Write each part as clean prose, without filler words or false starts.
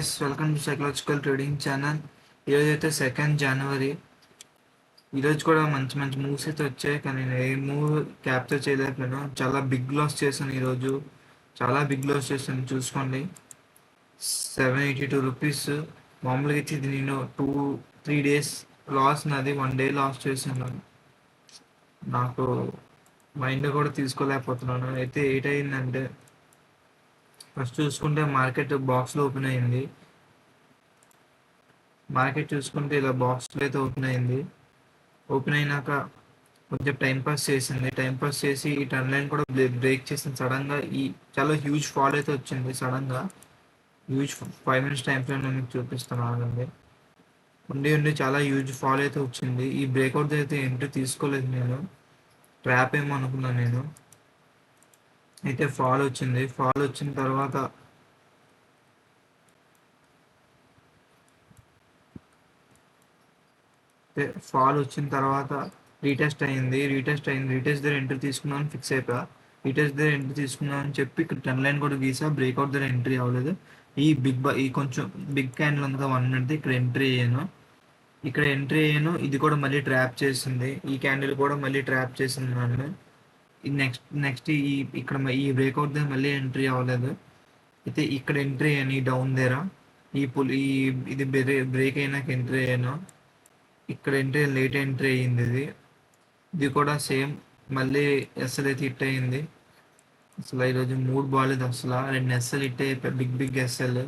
Guys, welcome to psychological trading channel. ఈరోజు అయితే 2nd జనవరి. ఈరోజు కూడా మంచి మంచి మూవ్స్ అయితే వచ్చాయి, కానీ నేను ఏ మూవ్ క్యాప్చర్ చేయలేకపోయాను. చాలా బిగ్ లాస్ చేశాను ఈరోజు. చాలా బిగ్ లాస్ చేశాను, చూసుకోండి. 782 రూపీస్. మామూలుగా అయితే ఇది నేను 2-3 డేస్ లాస్, నాది 1 డే లాస్ చేశాను. నాకు మైండ్ కూడా తీసుకోలేకపోతున్నాను. అయితే ఏటయిందంటే, ఫస్ట్ చూసుకుంటే మార్కెట్ బాక్స్లో ఓపెన్ అయింది. మార్కెట్ చూసుకుంటే ఇలా బాక్స్లో అయితే ఓపెన్ అయింది. ఓపెన్ అయినాక కొంచెం టైంపాస్ చేసింది. టైంపాస్ చేసి ఈ టర్న్ లైన్ కూడా బ్రేక్ చేసింది. సడన్గా చాలా హ్యూజ్ ఫాల్ అయితే వచ్చింది. సడన్గా హ్యూజ్ 5 minutes టైం ఫ్రేమ్ మీకు చూపిస్తాను, ఆగండి. ఉండి చాలా హ్యూజ్ ఫాల్ అయితే వచ్చింది. ఈ బ్రేక్అవుట్ అయితే ఎంట్రీ తీసుకోలేదు నేను, ట్రాప్ ఏమో అనుకున్నాను నేను. అయితే ఫాల్ వచ్చింది. ఫాల్ వచ్చిన తర్వాత రీటెస్ట్ అయింది. రీటెస్ట్ దగ్గర ఎంట్రీ తీసుకున్నాను, ఫిక్స్ అయిపోయా. రీటెస్ట్ దగ్గర ఎంట్రీ తీసుకున్నాను అని చెప్పి ఇక్కడ టెన్ లైన్ కూడా గీసా. బ్రేక్అవుట్ దగ్గర ఎంట్రీ అవ్వలేదు. ఈ కొంచెం బిగ్ క్యాండిల్ ఉంది 1 minute, ఇక్కడ ఎంట్రీ అయ్యాను. ఇది కూడా మళ్ళీ ట్రాప్ చేసింది. ఈ క్యాండిల్ కూడా మళ్ళీ ట్రాప్ చేసింది నన్ను. నెక్స్ట్ ఇక్కడ ఈ బ్రేక్అవుట్ దగ్గర మళ్ళీ ఎంట్రీ అవ్వలేదు. అయితే ఇక్కడ ఎంట్రీ అయ్యాను, ఈ డౌన్ దగ్గర. ఇది బ్రేక్ అయినాక ఎంట్రీ అయ్యాను. ఇక్కడ లేట్ ఎంట్రీ అయ్యింది. ఇది కూడా సేమ్ మళ్ళీ ఎస్ఎల్ అయితే హిట్ అయ్యింది. అసలు ఈరోజు మూడ్ బాగాలేదు. అసలు 2 ఎస్ఎల్ హిట్ అయిపోయి, బిగ్ ఎస్ఎల్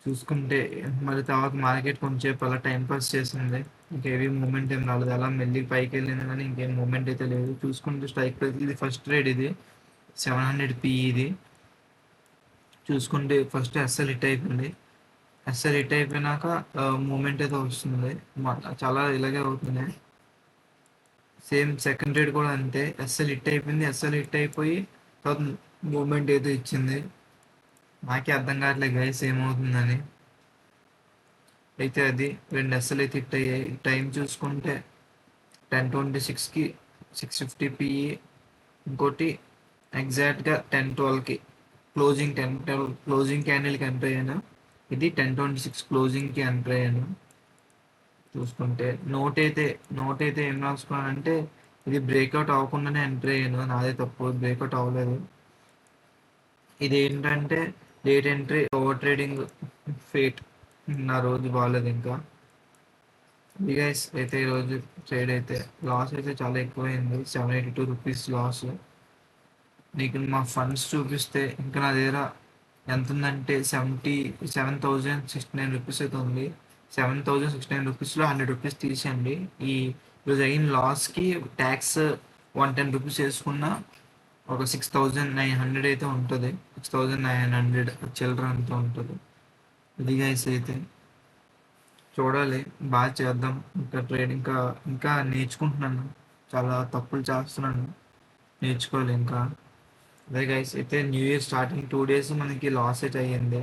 చూసుకుంటే. మళ్ళీ తర్వాత మార్కెట్ కొంచెంసేపు అలా టైంపాస్ చేసింది. ఇంకేమీ మూమెంట్ ఏం రాలేదు. అలా మెల్లి పైకి వెళ్ళింది, కానీ ఇంకేం మూమెంట్ అయితే లేదు. చూసుకుంటే స్ట్రైక్ ప్రైస్ ఇది ఫస్ట్ ట్రేడ్, ఇది 700 PE. ఇది చూసుకుంటే ఫస్ట్ ఎస్ఎల్ హిట్ అయిపోయింది. ఎస్ఎల్ హిట్ అయిపోయినాక మూమెంట్ అయితే వస్తుంది. చాలా ఇలాగే అవుతుంది. సేమ్ సెకండ్ ట్రేడ్ కూడా అంతే. ఎస్ఎల్ హిట్ అయిపోయింది. ఎస్ఎల్ హిట్ అయిపోయి తర్వాత మూమెంట్ అయితే ఇచ్చింది. నాకే అర్థం కావట్లేదు గైస్ ఏమవుతుందని. అయితే అది 2 ఎస్ఎల్ అయితే హిట్ అయ్యాయి. టైం చూసుకుంటే 10:26కి 650 PE. ఇంకోటి ఎగ్జాక్ట్గా 10:12కి క్లోజింగ్ క్యాండిల్కి ఎంటర్ అయ్యాను. ఇది 10:26 క్లోజింగ్కి ఎంటర్ అయ్యాను. చూసుకుంటే నోట్ అయితే ఏం రాసుకున్నానంటే, ఇది బ్రేక్అవుట్ అవ్వకుండానే ఎంటర్ అయ్యాను. నాదే తప్పు, బ్రేక్అవుట్ అవ్వలేదు. ఇది ఏంటంటే late entry, over trading fate. నా రోజు బాగాలేదు ఇంకా. ఇది గైస్ అయితే ఈరోజు ట్రేడ్ అయితే లాస్ అయితే చాలా ఎక్కువైంది. 782 రూపీస్ లాస్. నీకు మా ఫండ్స్ చూపిస్తే ఇంకా నా దగ్గర ఎంత ఉందంటే 77,069 రూపీస్ అయితే ఉంది. 7,069 రూపీస్లో 100 రూపీస్ తీసేయండి. ఈరోజు అయిన లాస్కి ట్యాక్స్ 110 రూపీస్ వేసుకున్న ఒక 6,900 అయితే ఉంటుంది. 6,900 చిల్లర అంతా ఉంటుంది. ఇది గైస్ అయితే చూడాలి, బాగా చేద్దాం. ఇంకా ట్రేడ్ ఇంకా నేర్చుకుంటున్నాను. చాలా తప్పులు చేస్తున్నాను, నేర్చుకోవాలి ఇంకా. అదే గైస్ అయితే న్యూ ఇయర్ స్టార్టింగ్ 2 days మనకి లాస్ అయితే అయ్యింది.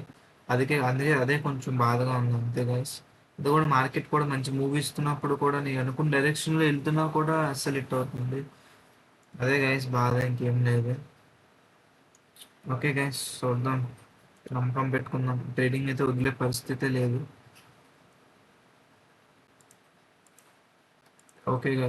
అదే కొంచెం బాధగా ఉంది అంతే గైస్. అది కూడా మార్కెట్ కూడా మంచి మూవ్ ఇస్తున్నప్పుడు కూడా నేను అనుకున్న డైరెక్షన్లో వెళ్తున్నా కూడా అస్సలు హిట్ అవుతుంది. అదే గైస్ బాధ, ఇంకేం లేదు. ఓకే గైస్, చూద్దాం, నమ్మకం పెట్టుకుందాం. ట్రేడింగ్ అయితే వదిలే పరిస్థితి లేదు. Okay guys.